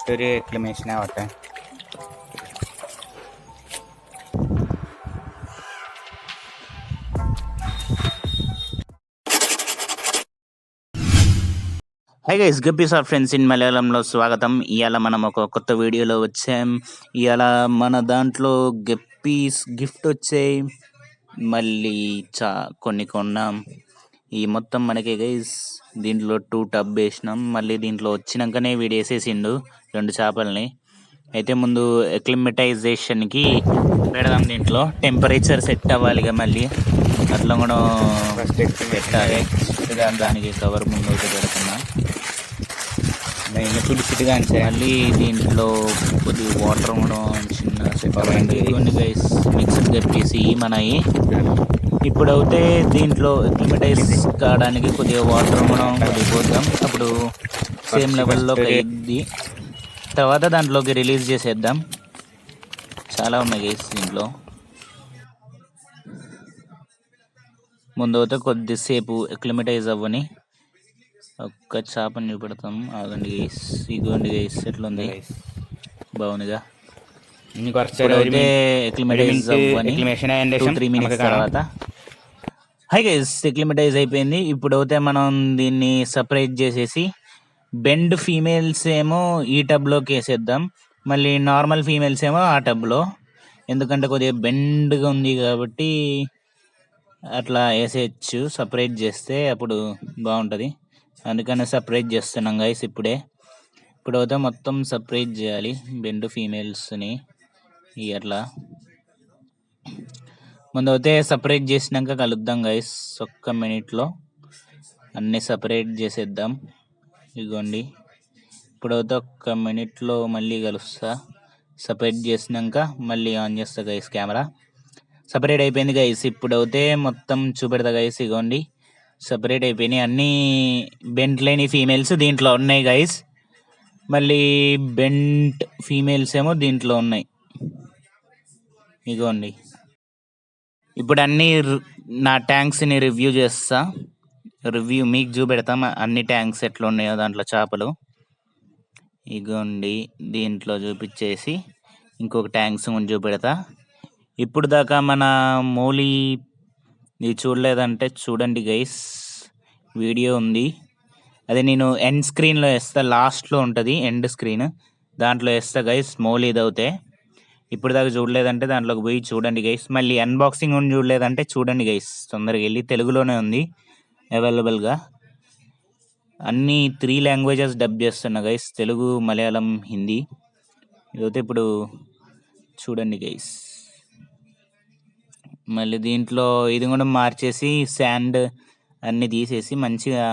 Story exclamation होता है। Hi guys, guppies are friends in మలయాళంలో స్వాగతం. ఇవాళ మనం ఒక కొత్త వీడియోలో వచ్చాం. ఇవాళ మన దాంట్లో గప్పీస్ గిఫ్ట్ వచ్చాయి, మళ్ళీ కొన్ని కొన్నాం. ఈ మొత్తం మనకి గైస్ దీంట్లో 2 టబ్ వేసినాం. మళ్ళీ దీంట్లో వచ్చినాకనే వీడు వేసేసిండు 2 చేపల్ని. అయితే ముందు ఎక్లిమటైజేషన్కి పెడదాం. దీంట్లో టెంపరేచర్ సెట్ అవ్వాలిగా, మళ్ళీ అట్లా కూడా పెట్టాలి. దానికి కవర్ ముందు అయితే పెడుతున్నా. మళ్ళీ దీంట్లో కొద్ది వాటర్ కూడా చిన్న సెట్ అవ్వండి. కొన్ని గైస్ మిక్సర్ గప్పేసి మనవి ఇప్పుడైతే దీంట్లో ఎక్లిమటైజ్ కావడానికి కొద్దిగా వాటర్ కూడా కొద్దిగా పోద్దాం. అప్పుడు సేమ్ లెవెల్లో అయ్యింది. తర్వాత దాంట్లోకి రిలీజ్ చేసేద్దాం. చాలా ఉన్నాయి గైస్ దీంట్లో. ముందు అయితే కొద్దిసేపు ఎక్లిమటైజ్ అవ్వని ఒక్క చేపని చూపెడతాం. ఆగండి గైస్, ఇదిగోండి గైస్ ఎట్లుంది, బాగుందిగా. ఎక్లిమటైజ్ అవ్వని 2-3 మినిట్స్ తర్వాత హై గైస్ ఎక్లిమటైజ్ అయిపోయింది. ఇప్పుడు అయితే మనం దీన్ని సపరేట్ చేసేసి బెండ్ ఫీమేల్స్ ఏమో ఈ టబ్లోకి వేసేద్దాం, మళ్ళీ నార్మల్ ఫీమేల్స్ ఏమో ఆ టబ్లో. ఎందుకంటే కొద్దిగా బెండ్గా ఉంది కాబట్టి అట్లా వేసేయచ్చు. సపరేట్ చేస్తే అప్పుడు బాగుంటుంది, అందుకని సపరేట్ చేస్తున్నాం గైస్. ఇప్పుడైతే మొత్తం సపరేట్ చేయాలి బెండ్ ఫీమేల్స్ని. అట్లా ముందైతే సపరేట్ చేసినాక కలుద్దాం గైస్. ఒక్క మినిట్లో అన్నీ సపరేట్ చేసేద్దాం. ఇదిగోండి, ఇప్పుడైతే ఒక్క మినిట్లో మళ్ళీ కలుస్తా. సపరేట్ చేసినాక మళ్ళీ ఆన్ చేస్తా గైస్ కెమెరా. సపరేట్ అయిపోయింది గైస్. ఇప్పుడైతే మొత్తం చూపెడతా గైస్. ఇగోండి సపరేట్ అయిపోయినాయి. అన్నీ బెంట్ లేని ఫీమేల్స్ దీంట్లో ఉన్నాయి గైస్, మళ్ళీ బెంట్ ఫీమేల్స్ ఏమో దీంట్లో ఉన్నాయి. ఇగోండి, ఇప్పుడు అన్నీ నా ట్యాంక్స్ని రివ్యూ చేస్తా. మీకు చూపెడతాం అన్ని ట్యాంక్స్ ఎట్లా ఉన్నాయో దాంట్లో చేపలు. ఇగోండి దీంట్లో చూపించేసి ఇంకొక ట్యాంక్స్ చూపెడతా. ఇప్పుడు దాకా మన మౌలి ఇది చూడలేదంటే చూడండి గైస్, వీడియో ఉంది. అదే నేను ఎండ్ స్క్రీన్లో వేస్తా, లాస్ట్లో ఉంటుంది ఎండ్ స్క్రీన్, దాంట్లో వేస్తా గైస్. మౌలి ఇది అవుతే ఇప్పుడు దాకా చూడలేదంటే దాంట్లోకి పోయి చూడండి గైస్. మళ్ళీ అన్బాక్సింగ్ చూడలేదంటే చూడండి గైస్, తొందరగా వెళ్ళి. తెలుగులోనే ఉంది అవైలబుల్గా. అన్నీ 3 లాంగ్వేజెస్ డబ్ చేస్తున్నా గైస్, తెలుగు, మలయాళం, హిందీ. ఇదైతే ఇప్పుడు చూడండి గైస్. మళ్ళీ దీంట్లో ఇది కూడా మార్చేసి శాండ్ అన్నీ తీసేసి మంచిగా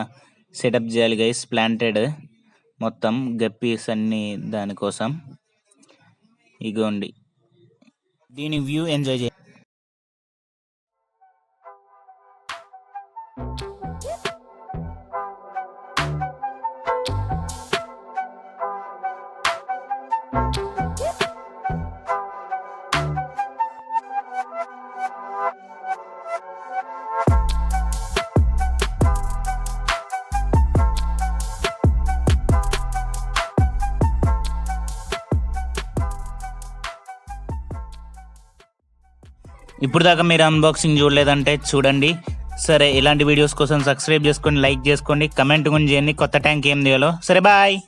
సెటప్ చేయాలి గైస్. ప్లాంటెడ్ మొత్తం గప్పీస్ అన్నీ దానికోసం. ఇగోండి దీని వ్యూ ఎంజాయ్ చేయండి. ఇప్పుడు దాకా మీరు అన్బాక్సింగ్ చూడలేదంటే చూడండి. సరే, ఇలాంటి వీడియోస్ కోసం సబ్స్క్రైబ్ చేసుకోండి, లైక్ చేసుకోండి, కమెంట్ కూడా చేయండి కొత్త ట్యాంక్ ఏం తీయాలో. సరే బాయ్.